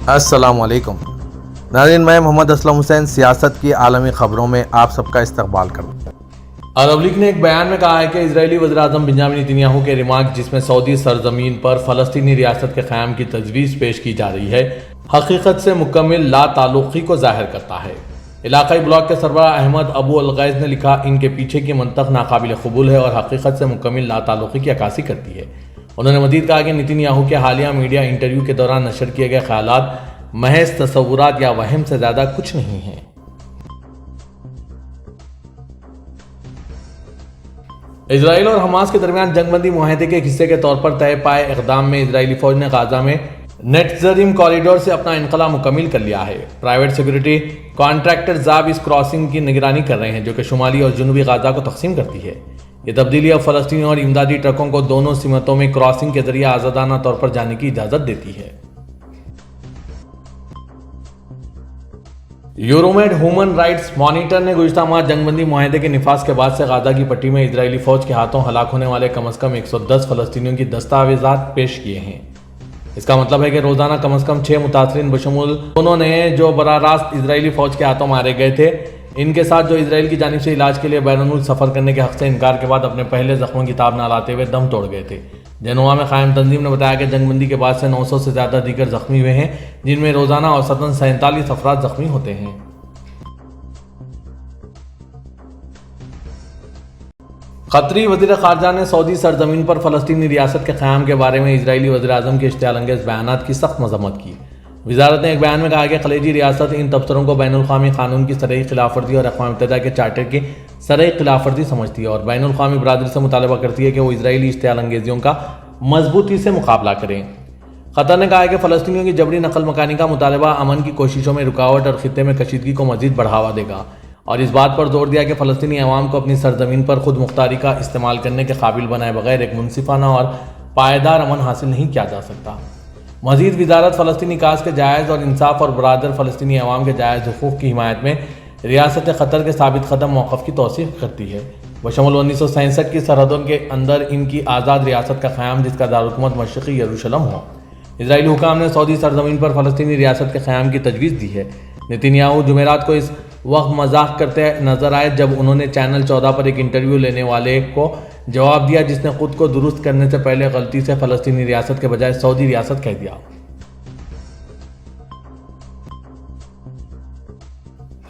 السلام علیکم ناظرین، میں محمد اسلم حسین سیاست کی عالمی خبروں میں آپ سب کا استقبال کرتا ہوں۔ عرب لیگ نے ایک بیان میں کہا ہے کہ اسرائیلی وزیر اعظم بنیامین نتنیاہو کے ریمارک جس میں سعودی سرزمین پر فلسطینی ریاست کے قیام کی تجویز پیش کی جا رہی ہے، حقیقت سے مکمل لا تعلقی کو ظاہر کرتا ہے۔ علاقائی بلاک کے سربراہ احمد ابو الغیث نے لکھا، ان کے پیچھے کی منطق ناقابل قبول ہے اور حقیقت سے مکمل لا تعلقی کی عکاسی کرتی ہے۔ انہوں نے مزید کہا کہ نتنیاہو کے حالیہ میڈیا انٹرویو کے دوران نشر کیے گئے خیالات محض تصورات یا وہم سے زیادہ کچھ نہیں ہیں۔ اسرائیل اور حماس کے درمیان جنگ بندی معاہدے کے حصے کے طور پر طے پائے اقدام میں اسرائیلی فوج نے غزہ میں نیٹزریم کوریڈور سے اپنا انخلا مکمل کر لیا ہے۔ پرائیویٹ سیکورٹی کانٹریکٹر زاب اس کراسنگ کی نگرانی کر رہے ہیں جو کہ شمالی اور جنوبی غزہ کو تقسیم کرتی ہے۔ یہ تبدیلی اب فلسطینیوں اور امدادی ٹرکوں کو دونوں سمتوں میں کراسنگ کے ذریعے آزادانہ طور پر جانے کی اجازت دیتی ہے۔ یورومیڈ ہیومن رائٹس مانیٹر نے گزشتہ ماہ جنگ بندی معاہدے کے نفاذ کے بعد سے غزہ کی پٹی میں اسرائیلی فوج کے ہاتھوں ہلاک ہونے والے کم از کم 110 فلسطینیوں کی دستاویزات پیش کیے ہیں۔ اس کا مطلب ہے کہ روزانہ کم از کم 6 متاثرین بشمول انہوں نے جو براہ راست اسرائیلی فوج کے ہاتھوں مارے گئے تھے، ان کے ساتھ جو اسرائیل کی جانب سے علاج کے لیے بیرون ملک سفر کرنے کے حق سے انکار کے بعد اپنے پہلے زخموں کی تاب نہ لاتے ہوئے دم توڑ گئے تھے۔ جنوا میں قائم تنظیم نے بتایا کہ جنگ بندی کے بعد سے 900 سے زیادہ دیگر زخمی ہوئے ہیں، جن میں روزانہ اوسطاً 47 افراد زخمی ہوتے ہیں۔ قطری وزیر خارجہ نے سعودی سرزمین پر فلسطینی ریاست کے قیام کے بارے میں اسرائیلی وزیر اعظم کے اشتعال انگیز بیانات کی سخت مذمت کی۔ وزارت نے ایک بیان میں کہا کہ خلیجی ریاست ان تبصروں کو بین الاقوامی قانون کی سرعی خلاف ورزی اور اقوام متحدہ کے چارٹر کی سرعی خلاف ورزی سمجھتی ہے اور بین الاقوامی برادری سے مطالبہ کرتی ہے کہ وہ اسرائیلی اشتعال انگیزیوں کا مضبوطی سے مقابلہ کریں۔ قطر نے کہا ہے کہ فلسطینیوں کی جبری نقل مکانی کا مطالبہ امن کی کوششوں میں رکاوٹ اور خطے میں کشیدگی کو مزید بڑھاوا دے گا، اور اس بات پر زور دیا کہ فلسطینی عوام کو اپنی سرزمین پر خود مختاری کا استعمال کرنے کے قابل بنائے بغیر ایک منصفانہ اور پائیدار امن حاصل نہیں کیا جا سکتا۔ مزید وزارت فلسطینی کاز کے جائز اور انصاف اور برادر فلسطینی عوام کے جائز حقوق کی حمایت میں ریاست قطر کے ثابت قدم موقف کی توثیق کرتی ہے، بشمول 1967 کی سرحدوں کے اندر ان کی آزاد ریاست کا قیام جس کا دارالحکومت مشرقی یروشلم ہو۔ اسرائیلی حکام نے سعودی سرزمین پر فلسطینی ریاست کے قیام کی تجویز دی ہے۔ نتنیاہو جمعرات کو اس وقت مذاق کرتے نظر آئے جب انہوں نے چینل 14 پر ایک انٹرویو لینے والے کو جواب دیا جس نے خود کو درست کرنے سے پہلے غلطی سے فلسطینی ریاست کے بجائے سعودی ریاست کہہ دیا۔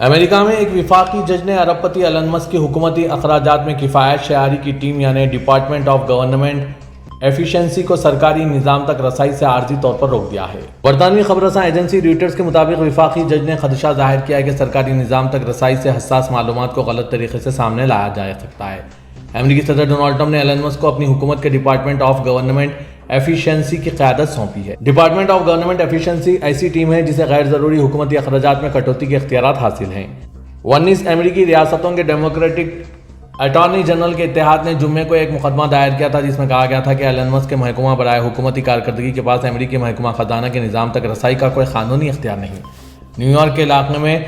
امریکہ میں ایک وفاقی جج نے ارب پتی ایلن مسک کی حکومتی اخراجات میں کفایت شعاری کی ٹیم یعنی ڈپارٹمنٹ آف گورنمنٹ ایفیشنسی کو سرکاری نظام تک رسائی سے عارضی طور پر روک دیا ہے۔ برطانوی خبر رساں ایجنسی رویٹرز کے مطابق وفاقی جج نے خدشہ ظاہر کیا ہے کہ سرکاری نظام تک رسائی سے حساس معلومات کو غلط طریقے سے سامنے لایا جا سکتا ہے۔ امریکی صدر ڈونلڈ ٹرمپ نے ایلن مسک کو اپنی حکومت کے ڈپارٹمنٹ آف گورنمنٹ ایفیشنسی کی قیادت سونپی ہے۔ ڈپارٹمنٹ آف گورنمنٹ ایفیشنسی ایسی ٹیم ہے جسے غیر ضروری حکومتی اخراجات میں کٹوتی کے اختیارات حاصل ہیں۔ 19 امریکی ریاستوں کے ڈیموکریٹک اٹارنی جنرل کے اتحاد نے جمعے کو ایک مقدمہ دائر کیا تھا جس میں کہا گیا تھا کہ ایلن مسک کے محکمہ برائے حکومتی کارکردگی کے پاس امریکی محکمہ خزانہ کے نظام تک رسائی کا کوئی قانونی اختیار نہیں۔ نیو یارک کے علاقے میں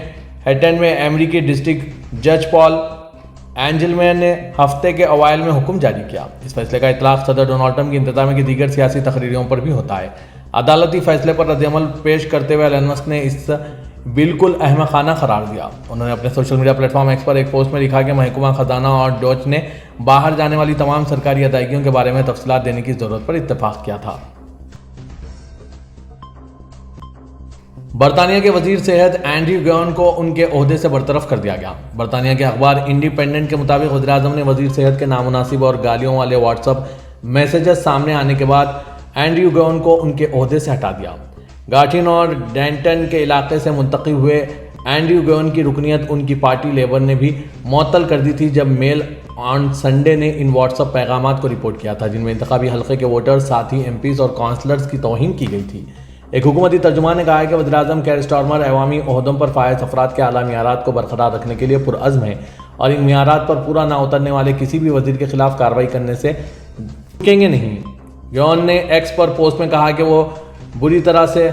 ہیٹن میں امریکی ڈسٹرکٹ جج پال اینجلمین نے ہفتے کے اوائل میں حکم جاری کیا۔ اس فیصلے کا اطلاق صدر ڈونلڈ ٹرمپ کی انتظامیہ کی دیگر سیاسی تقریروں پر بھی ہوتا ہے۔ عدالتی فیصلے پر رد عمل پیش کرتے ہوئے ایلن مسک نے اس بالکل احمقانہ قرار دیا۔ انہوں نے اپنے سوشل میڈیا پلیٹ فارم ایکس پر ایک پوسٹ میں لکھا کہ محکمہ خزانہ اور ڈوچ نے باہر جانے والی تمام سرکاری ادائیگیوں کے بارے میں تفصیلات دینے کی ضرورت پر اتفاق کیا تھا۔ برطانیہ کے وزیر صحت اینڈریو گیون کو ان کے عہدے سے برطرف کر دیا گیا۔ برطانیہ کے اخبار انڈیپینڈنٹ کے مطابق وزیر اعظم نے وزیر صحت کے نامناسب اور گالیوں والے واٹس ایپ میسیجز سامنے آنے کے بعد اینڈریو گیون کو ان کے عہدے سے ہٹا دیا۔ گاٹن اور ڈینٹن کے علاقے سے منتقل ہوئے اینڈریو گیون کی رکنیت ان کی پارٹی لیبر نے بھی معطل کر دی تھی جب میل آن سنڈے نے ان واٹس ایپ پیغامات کو رپورٹ کیا تھا جن میں انتخابی حلقے کے ووٹرز، ساتھ ہی ایم پیز اور کونسلرز کی توہین کی گئی تھی۔ ایک حکومتی ترجمان نے کہا ہے کہ وزیر اعظم کیئر سٹارمر عوامی عہدوں پر فائز افراد کے اعلیٰ معیارات کو برقرار رکھنے کے لیے پرعزم ہیں اور ان معیارات پر پورا نہ اترنے والے کسی بھی وزیر کے خلاف کارروائی کرنے سے رکیں گے نہیں۔ گیون نے ایکس پر پوسٹ میں کہا کہ وہ بری طرح سے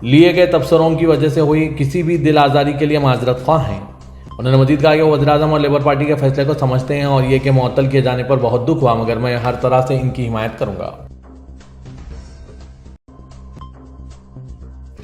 لیے گئے تبصروں کی وجہ سے ہوئی کسی بھی دل آزاری کے لیے معذرت خواہ ہیں۔ انہوں نے مزید کہا کہ وہ وزیر اعظم اور لیبر پارٹی کے فیصلے کو سمجھتے ہیں اور یہ کہ معطل کیے جانے پر بہت دکھ ہوا، مگر میں ہر طرح سے ان کی حمایت کروں گا۔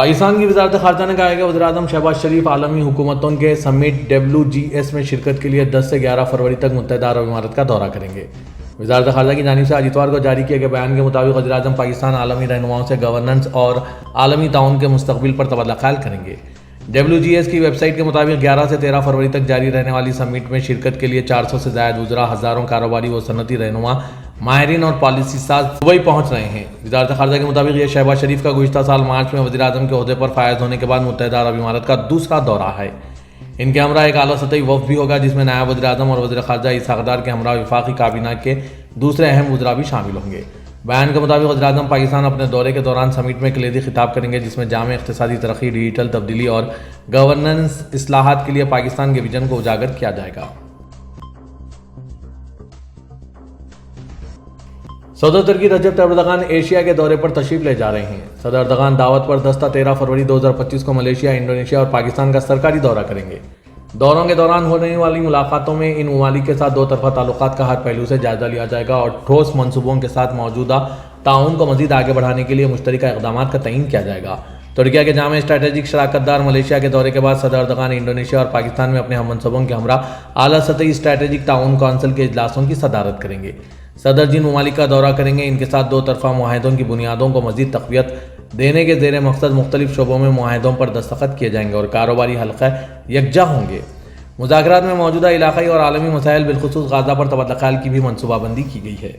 پاکستان کی وزارت خارجہ نے کہا ہے کہ وزیراعظم شہباز شریف عالمی حکومتوں کے سمٹ WGS میں شرکت کے لیے 10 سے 11 فروری تک متحدہ عرب امارات کا دورہ کریں گے۔ وزارت خارجہ کی جانب سے آج اتوار کو جاری کیے گئے بیان کے مطابق وزیراعظم پاکستان عالمی رہنماؤں سے گورننس اور عالمی تعاون کے مستقبل پر تبادلہ خیال کریں گے۔ WGS کی ویب سائٹ کے مطابق 11 سے 13 فروری تک جاری رہنے والی سمٹ میں شرکت کے لیے 400 سے زائد وزراء، ہزاروں کاروباری و صنعتی رہنما، ماہرین اور پالیسی ساز دبئی پہنچ رہے ہیں۔ وزارت خارجہ کے مطابق یہ شہباز شریف کا گزشتہ سال مارچ میں وزیراعظم کے عہدے پر فائز ہونے کے بعد متحدہ عرب امارات کا دوسرا دورہ ہے۔ ان کے ہمراہ ایک اعلیٰ سطحی وفد بھی ہوگا جس میں نائب وزیر اعظم اور وزیر خارجہ اسحاق ڈار کے ہمراہ وفاقی کابینہ کے دوسرے اہم وزراء بھی شامل ہوں گے۔ بیان کے مطابق وزیر اعظم پاکستان اپنے دورے کے دوران سمٹ میں کلیدی خطاب کریں گے جس میں جامع اقتصادی ترقی، ڈیجیٹل تبدیلی اور گورننس اصلاحات کے لیے پاکستان کے ویژن کو اجاگر کیا جائے گا۔ صدر ترکی رجب طیب اردوغان ایشیا کے دورے پر تشریف لے جا رہے ہیں۔ صدر اردوغان دعوت پر 10 تا 13 فروری 2025 کو ملیشیا، انڈونیشیا اور پاکستان کا سرکاری دورہ کریں گے۔ دوروں کے دوران ہونے والی ملاقاتوں میں ان ممالک کے ساتھ دو طرفہ تعلقات کا ہر پہلو سے جائزہ لیا جائے گا اور ٹھوس منصوبوں کے ساتھ موجودہ تعاون کو مزید آگے بڑھانے کے لیے مشترکہ اقدامات کا تعین کیا جائے گا۔ ترکیہ کے جامع اسٹریٹجک شراکت دار ملیشیا کے دورے کے بعد صدر اردوغان انڈونیشیا اور پاکستان میں اپنے ہم منصبوں کے ہمراہ اعلیٰ سطحی اسٹریٹجک تعاون کونسل کے اجلاسوں کی صدارت کریں گے۔ صدر جن ممالک کا دورہ کریں گے ان کے ساتھ دو طرفہ معاہدوں کی بنیادوں کو مزید تقویت دینے کے زیر مقصد مختلف شعبوں میں معاہدوں پر دستخط کیے جائیں گے اور کاروباری حلقے یکجا ہوں گے۔ مذاکرات میں موجودہ علاقائی اور عالمی مسائل بالخصوص غزہ پر تبادلہ خیال کی بھی منصوبہ بندی کی گئی ہے۔